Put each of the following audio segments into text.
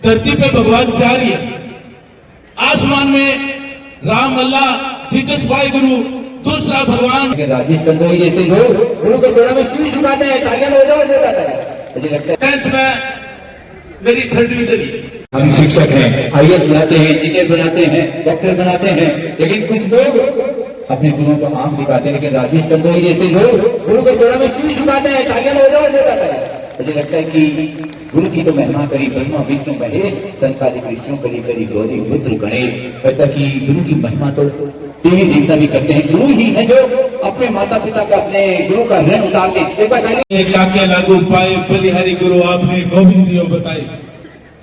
धरती पे भगवान चार ही है। आसमान में राम, अल्लाह, जीसस भाई गुरु, दूसरा भगवान। राजेश कंदोई जैसे लोग गुरु के चरणों में शीश झुकाते हैं, तालियां बजाते हैं। मुझे लगता है 10th में मेरी 3rd डिवीजन। हम शिक्षक हैं, IAS बनाते हैं, इंजीनियर बनाते हैं, डॉक्टर बनाते हैं, लेकिन कुछ लोग अपने गुरुओं को आम दिखाते हैं। लेकिन राजेश कंदोई जैसे लोग गुरु के चरणों में शीश झुकाते हैं, तालियां बजाते हैं। मुझे लगता है कि गुरु की तो महिमा करी ब्रह्मा विष्णु महेश, संसारिक ऋषियों करी करी गौरी पुत्र गणेश। लगता कि गुरु की महिमा तो टीवी देखना भी करते हैं। गुरु ही है जो अपने माता पिता का, अपने गुरु का ऋण उतारते हैं। एक लाके लागू पाए बलिहारी गुरु आपने गोविंद दियो बताए।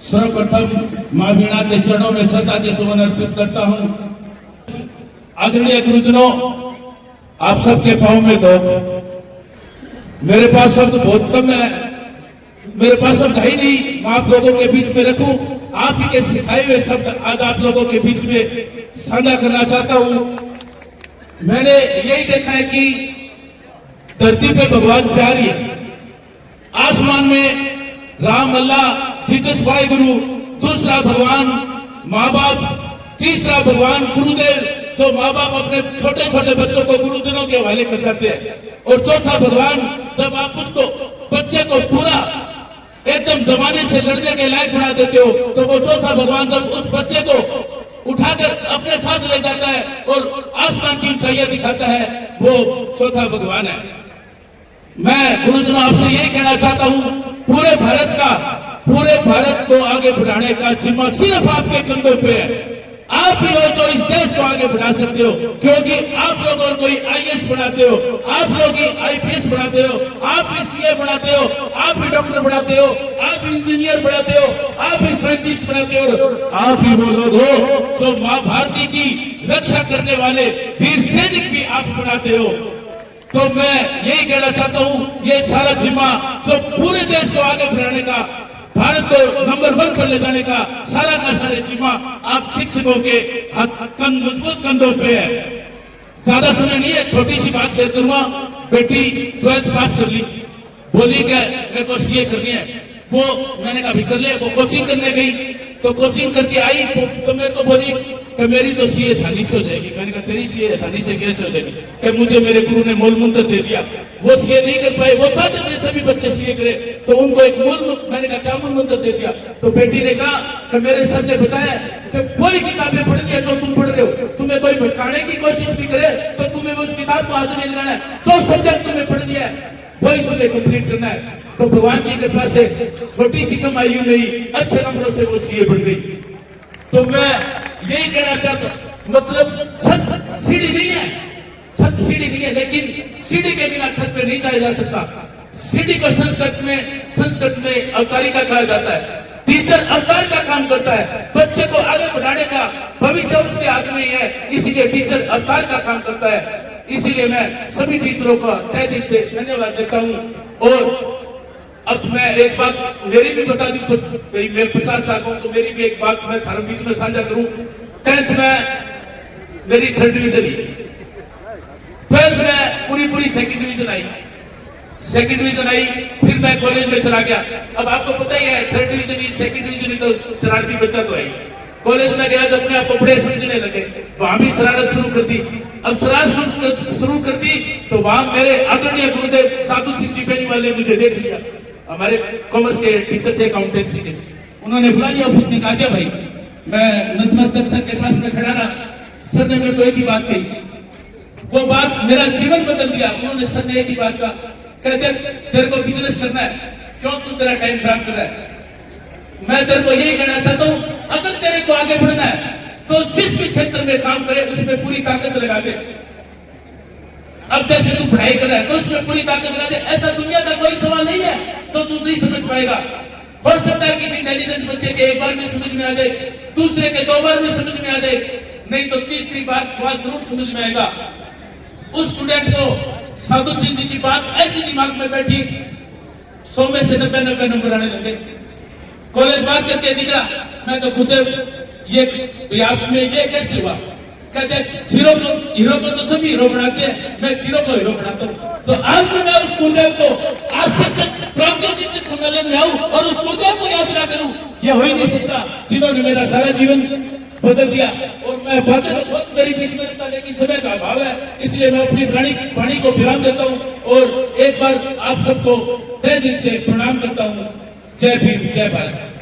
सर्वप्रथम मां वीणा के चरणों में श्रद्धा के सुमन अर्पित करता हूं। आदरणीय गुरुजनों, आप सबके पांव में दो। मेरे पास शब्द बहुत कम है, मेरे पास शब्द है ही नहीं मैं आप लोगों के बीच में रखूं। आप ही के सिखाए हुए शब्द आज आप लोगों के बीच में साझा करना चाहता हूं। मैंने यही देखा है कि धरती पे भगवान चार ही है। आसमान में राम, अल्लाह, जीसस भाई गुरु, दूसरा भगवान माँ बाप, तीसरा भगवान गुरुदेव, जो माँ बाप अपने छोटे छोटे बच्चों को गुरुजनों के हवाले कर करते हैं। और चौथा भगवान, जब आप उसको बच्चे को पूरा एकदम जमाने से लड़ने के लायक बना देते हो, तो वो चौथा भगवान जब उस बच्चे को उठाकर अपने साथ ले जाता है और आसमान की ऊंचाइयां दिखाता है, वो चौथा भगवान है। मैं गुरुजनों आपसे यही कहना चाहता हूं, पूरे भारत को आगे बढ़ाने का जिम्मा सिर्फ आपके कंधों पे है। आप ही हो जो इस देश को आगे बढ़ा सकते हो, क्योंकि आप लोग और कोई IAS बनाते हो, आप लोग ही IPS बनाते हो, आप ही CA बनाते हो, आप ही डॉक्टर बनाते हो, आप ही इंजीनियर बनाते हो, आप ही साइंटिस्ट बनाते हो। आप ही वो लोग हो जो मां भारती की रक्षा करने वाले वीर सैनिक भी आप बनाते हो। तो मैं यही कहना चाहता हूं, ये सारा जिम्मा जो पूरे देश को आगे बढ़ाने का, भारत को नंबर 1 पर ले जाने का सारा का सारे जिम्मा आप शिक्षकों के मजबूत कंधों पे है। ज्यादा समय नहीं है, छोटी सी बात शेयर करूंगा। बेटी 12th पास कर ली, बोली क्या मेरे को CA करनी है। वो मैंने कहा भी कर ले। वो कोचिंग करने गई, तो कोचिंग करके आई तो मेरे को बोली कि मेरी तो CA आसानी से हो जाएगी। मैंने कहा तेरी CA आसानी से कैसे हो जाएगी? कि मुझे मेरे गुरु ने मूल मंत्र दे दिया। वो CA नहीं कर पाए, वो चाहते थे सभी बच्चे CA करे, तो उनको एक मैंने कहा क्या मूल मंत्र दे दिया? तो बेटी ने कहा कि मेरे सर ने बताया कि कोई किताबें पढ़नी है जो तुम पढ़ रहे हो, तुम्हें कोई भटकाने की कोशिश भी करे तो तुम्हें उस किताब को हाथ नहीं लगाना है। जो सब्जेक्ट तुम्हें पढ़ दिया है वही तुम्हें कंप्लीट करना है। तो भगवान की कृपा से छोटी सी कम आयु में ही अच्छे नंबरों से वो CA बन गई। तो मैं यही कहना चाहता हूं, मतलब छत सीढ़ी नहीं है, छत सीढ़ी नहीं है, लेकिन सीढ़ी के बिना छत पे नहीं जाया जा सकता। सीढ़ी को संस्कृत में अवतारिका कहा जाता है। टीचर अवतार का काम करता है, बच्चे को आगे बढ़ाने का भविष्य उसके हाथ में ही है, इसीलिए टीचर अवतार का काम करता है। इसीलिए मैं सभी टीचरों का तहे दिल से धन्यवाद देता हूं। और अब मैं एक बात मेरी भी बता दूं, मैं 50 साल का हूं, तो मेरी भी एक बात मैं थारे बीच में साझा करूं। 10th में मेरी 3rd डिवीजन, 12th में पूरी 2nd डिवीजन आई। 2nd डिवीजन आई, फिर मैं कॉलेज में चला गया। अब आपको पता ही है 3rd डिवीजन ही 2nd डिवीजन ही तो शरारती बच्चा तो है। कॉलेज में गया तो अपने आप को बड़े समझने लगे, वहां भी शरारत शुरू कर दी। अब शरारत शुरू कर दी तो वहां मेरे आदरणीय गुरुदेव साधु सिंह जी बेनीवाल ने मुझे देख लिया। हमारे कॉमर्स के टीचर थे, अकाउंटेंसी के, उन्होंने बुला लिया। उसने कहा क्या भाई, मैं नतमस्तक सर के पास में खड़ा रहा। सर ने मेरे को एक ही बात कही, वो बात मेरा जीवन बदल दिया। उन्होंने सर ने एक ही बात कहा, कहते तेरे को बिजनेस करना है, क्यों तू तेरा टाइम खराब कर रहा है? मैं तेरे को यही कहना चाहता हूं, अगर तेरे को आगे बढ़ना है तो जिस भी क्षेत्र में काम करे उसमें पूरी ताकत लगा दे। अब जैसे तू पढ़ाई कर रहा है तो उसमें पूरी ताकत लगा दे। ऐसा दुनिया का कोई सवाल नहीं है तो तू नहीं समझ पाएगा। हो सकता है किसी इंटेलिजेंट बच्चे के एक बार में समझ में आ जाए, दूसरे के 2 बार में समझ में आ जाए, नहीं तो तीसरी बार सवाल जरूर समझ में आएगा। उस स्टूडेंट को साधु सिंह जी की बात ऐसी दिमाग में बैठी, 100 में से 90 नंबर आने लगे। कॉलेज बात करके निकला, मैं तो खुद ये आप में ये कैसे हुआ? कहते हैं हीरो को तो सभी हीरो बनाते हैं, मैं जीरो को हीरो बनाता हूँ। तो आज मैं उस गुरुदेव को आज शिक्षक प्राप्ति शिक्षक सम्मेलन में आऊं और उस गुरुदेव को याद ना करूं, यह हो ही नहीं सकता, जिन्होंने मेरा सारा जीवन बदल दिया। और मैं बहुत मेरी बीच में रहता, लेकिन समय का अभाव है, इसलिए मैं अपनी वाणी को विराम देता हूं और एक बार आप सबको तहे दिल से प्रणाम करता हूं। जय भीम, जय भारत।